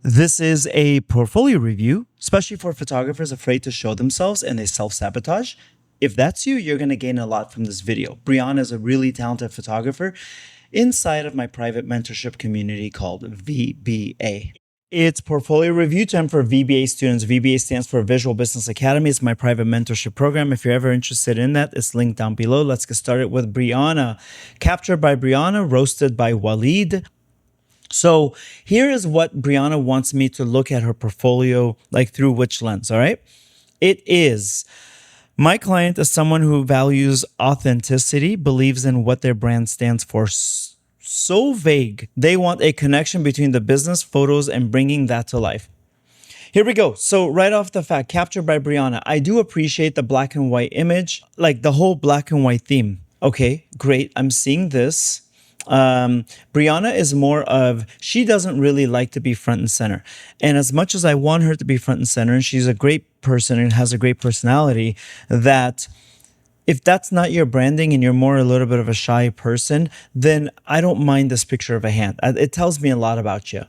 This is a portfolio review, especially for photographers afraid to show themselves and they self-sabotage. If that's you, you're going to gain a lot from this video. Brianna is a really talented photographer inside of my private mentorship community called VBA. It's portfolio review time for VBA students. VBA stands for Visual Business Academy. It's my private mentorship program. If you're ever interested in that, it's linked down below. Let's get started with Brianna. Captured by Brianna, roasted by Walid. So here is what Brianna wants me to look at her portfolio, like through which lens, all right? It is, my client is someone who values authenticity, believes in what their brand stands for. So vague. They want a connection between the business, photos, and bringing that to life. Here we go. So right off the fact, captured by Brianna. I do appreciate the black and white image, like the whole black and white theme. Okay, great. I'm seeing this. Brianna is more of, she doesn't really like to be front and center. And as much as I want her to be front and center, and she's a great person and has a great personality, that if that's not your branding and you're more a little bit of a shy person, then I don't mind this picture of a hand. It tells me a lot about you.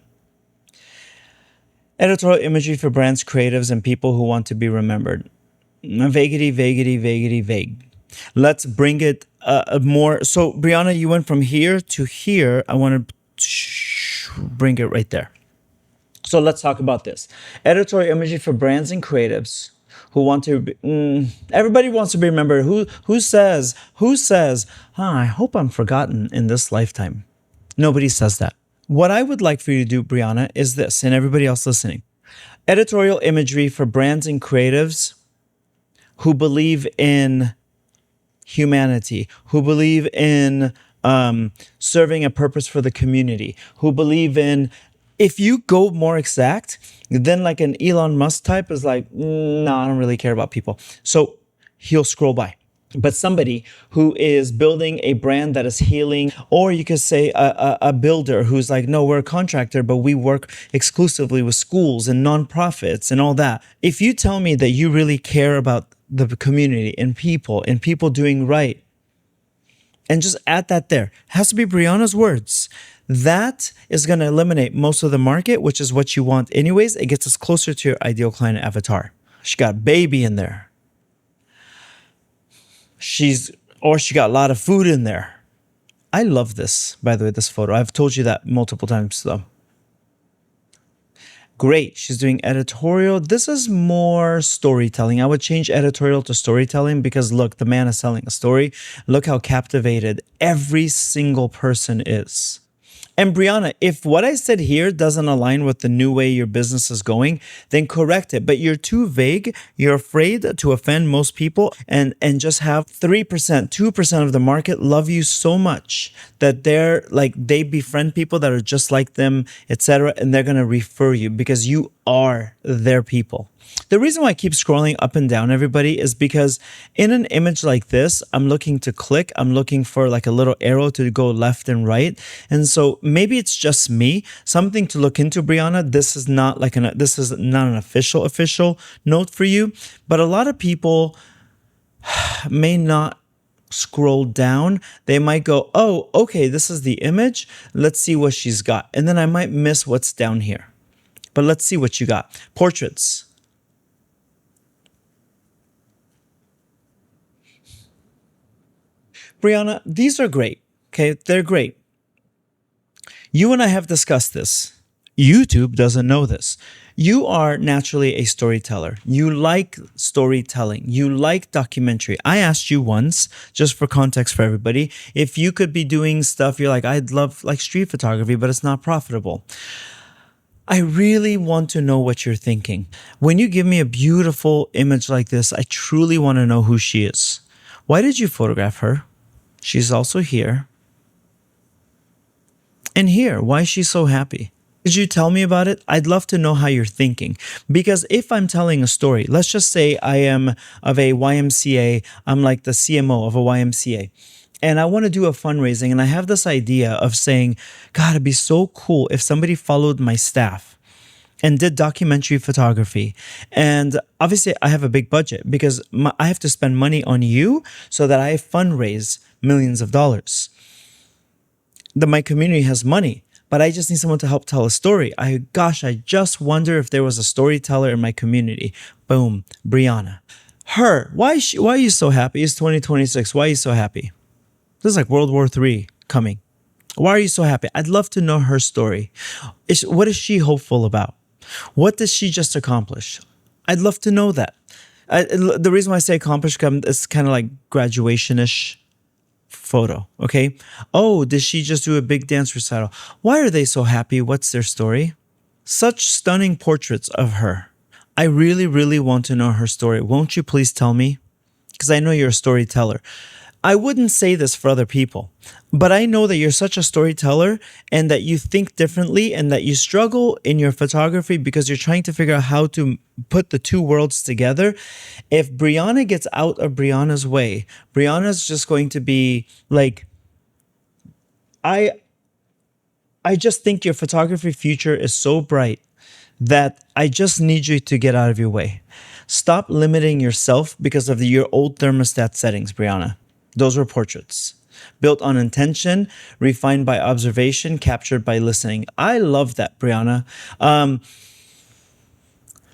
Editorial imagery for brands, creatives, and people who want to be remembered. Vaguity, vaguity, vaguity, vague. Let's bring it more. So Brianna, you went from here to here. I want to bring it right there. So let's talk about this. Editorial imagery for brands and creatives who want to be, everybody wants to be remembered. Who says, I hope I'm forgotten in this lifetime. Nobody says that. What I would like for you to do, Brianna, is this, and everybody else listening. Editorial imagery for brands and creatives who believe in humanity, who believe in serving a purpose for the community, who believe in, if you go more exact, then like an Elon Musk type is like, no, I don't really care about people. So he'll scroll by. But somebody who is building a brand that is healing, or you could say a builder who's like, no, we're a contractor, but we work exclusively with schools and nonprofits and all that. If you tell me that you really care about the community and people doing right, and just add that there, it has to be Brianna's words. That is going to eliminate most of the market, which is what you want anyways. It gets us closer to your ideal client avatar. She got baby in there. She got a lot of food in there. I love this, by the way, this photo. I've told you that multiple times though. Great. She's doing editorial. This is more storytelling. I would change editorial to storytelling because look, the man is telling a story. Look how captivated every single person is. And Brianna, if what I said here doesn't align with the new way your business is going, then correct it. But you're too vague. You're afraid to offend most people and just have 3%, 2% of the market love you so much that they're like, they befriend people that are just like them, etc. And they're going to refer you because you are their people. The reason why I keep scrolling up and down, everybody, is because in an image like this, I'm looking to click. I'm looking for like a little arrow to go left and right. And so maybe it's just me. Something to look into, Brianna. This is not an official note for you. But a lot of people may not scroll down. They might go, oh, okay, this is the image. Let's see what she's got. And then I might miss what's down here. But let's see what you got. Portraits. Brianna, these are great, okay? They're great. You and I have discussed this. YouTube doesn't know this. You are naturally a storyteller. You like storytelling. You like documentary. I asked you once, just for context for everybody, if you could be doing stuff, you're like, I'd love like street photography, but it's not profitable. I really want to know what you're thinking. When you give me a beautiful image like this, I truly want to know who she is. Why did you photograph her? She's also here. And here, why is she so happy? Could you tell me about it? I'd love to know how you're thinking. Because if I'm telling a story, let's just say I am of a YMCA, I'm like the CMO of a YMCA. And I want to do a fundraising and I have this idea of saying, God, it'd be so cool if somebody followed my staff and did documentary photography. And obviously I have a big budget because I have to spend money on you so that I fundraise millions of dollars. My community has money, but I just need someone to help tell a story. I just wonder if there was a storyteller in my community. Boom, Brianna. Her, why are you so happy? It's 2026. Why are you so happy? This is like World War III coming. Why are you so happy? I'd love to know her story. What is she hopeful about? What does she just accomplish? I'd love to know that. The reason why I say accomplish is kind of like graduation-ish photo, okay? Oh, did she just do a big dance recital? Why are they so happy? What's their story? Such stunning portraits of her. I really, really want to know her story. Won't you please tell me? Because I know you're a storyteller. I wouldn't say this for other people, but I know that you're such a storyteller and that you think differently and that you struggle in your photography because you're trying to figure out how to put the two worlds together. If Brianna gets out of Brianna's way, Brianna's just going to be like, I just think your photography future is so bright that I just need you to get out of your way. Stop limiting yourself because of your old thermostat settings, Brianna. Those were portraits built on intention, refined by observation, captured by listening. I love that, Brianna.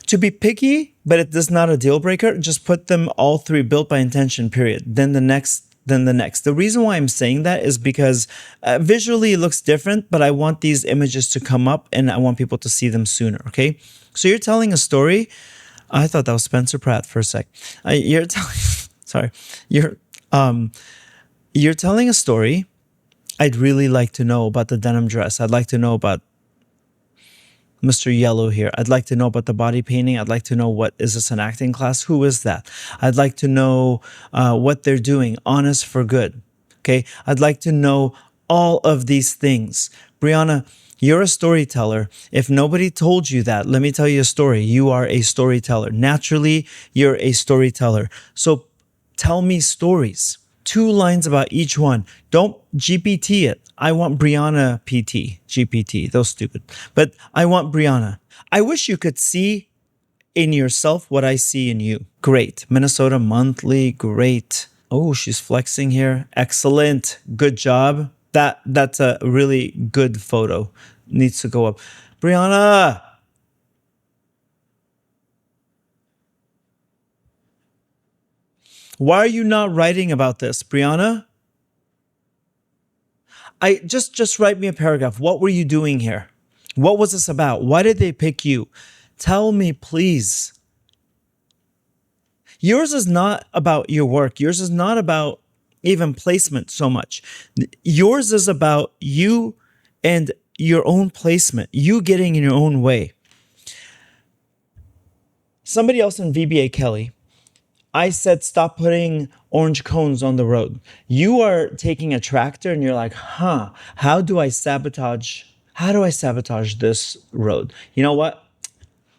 To be picky, but it is not a deal breaker, just put them all three built by intention, period. Then the next. The reason why I'm saying that is because visually it looks different, but I want these images to come up and I want people to see them sooner, okay? So you're telling a story. I thought that was Spencer Pratt for a sec. You're telling, sorry, you're telling a story. I'd really like to know about the denim dress. I'd like to know about Mr. Yellow here. I'd like to know about the body painting. I'd like to know is this an acting class? Who is that? I'd like to know what they're doing. Honest for good. Okay. I'd like to know all of these things. Brianna, you're a storyteller. If nobody told you that, let me tell you a story. You are a storyteller. Naturally, you're a storyteller. So tell me stories. 2 lines about each one. Don't GPT it. I want Brianna PT, GPT, those stupid. But I want Brianna. I wish you could see in yourself what I see in you. Great. Minnesota Monthly, great. Oh, she's flexing here. Excellent. Good job. That's a really good photo. Needs to go up. Brianna! Why are you not writing about this, Brianna? I just write me a paragraph. What were you doing here? What was this about? Why did they pick you? Tell me, please. Yours is not about your work. Yours is not about even placement so much. Yours is about you and your own placement, you getting in your own way. Somebody else in VBA, Kelly, I said, stop putting orange cones on the road. You are taking a tractor and you're like, how do I sabotage this road? You know what?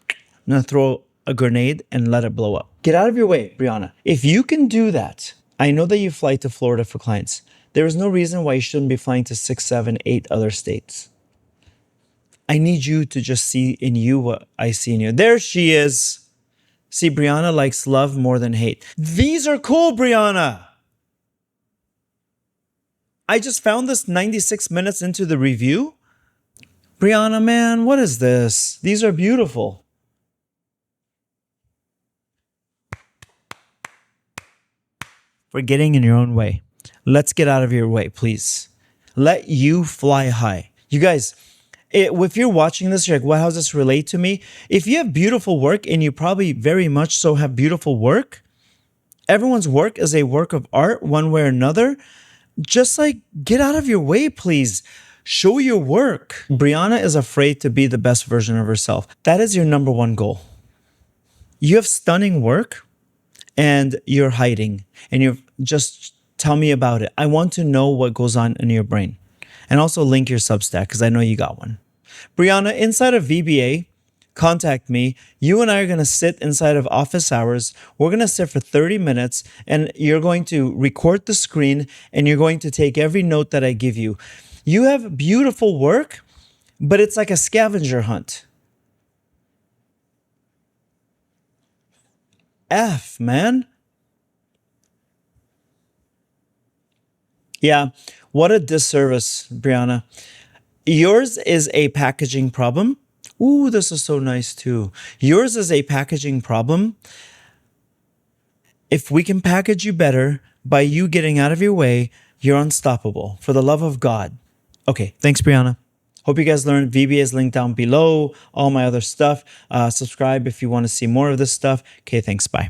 I'm going to throw a grenade and let it blow up. Get out of your way, Brianna. If you can do that, I know that you fly to Florida for clients. There is no reason why you shouldn't be flying to 6, 7, 8 other states. I need you to just see in you what I see in you. There she is. See, Brianna likes love more than hate. These are cool, Brianna. I just found this 96 minutes into the review. Brianna, man, what is this? These are beautiful. For getting in your own way. Let's get out of your way, please. Let you fly high. You guys, if you're watching this, you're like, well, how does this relate to me? If you have beautiful work, and you probably very much so have beautiful work, everyone's work is a work of art one way or another. Just like, get out of your way, please. Show your work. Brianna is afraid to be the best version of herself. That is your number one goal. You have stunning work and you're hiding and you're just tell me about it. I want to know what goes on in your brain. And also link your Substack because I know you got one. Brianna, inside of VBA, contact me. You and I are going to sit inside of office hours. We're going to sit for 30 minutes and you're going to record the screen and you're going to take every note that I give you. You have beautiful work, but it's like a scavenger hunt. Man. Yeah, what a disservice, Brianna. Yours is a packaging problem. Ooh, this is so nice too. Yours is a packaging problem. If we can package you better by you getting out of your way, you're unstoppable. For the love of God. Okay, thanks, Brianna. Hope you guys learned. VBA is linked down below. All my other stuff. Subscribe if you want to see more of this stuff. Okay, thanks. Bye.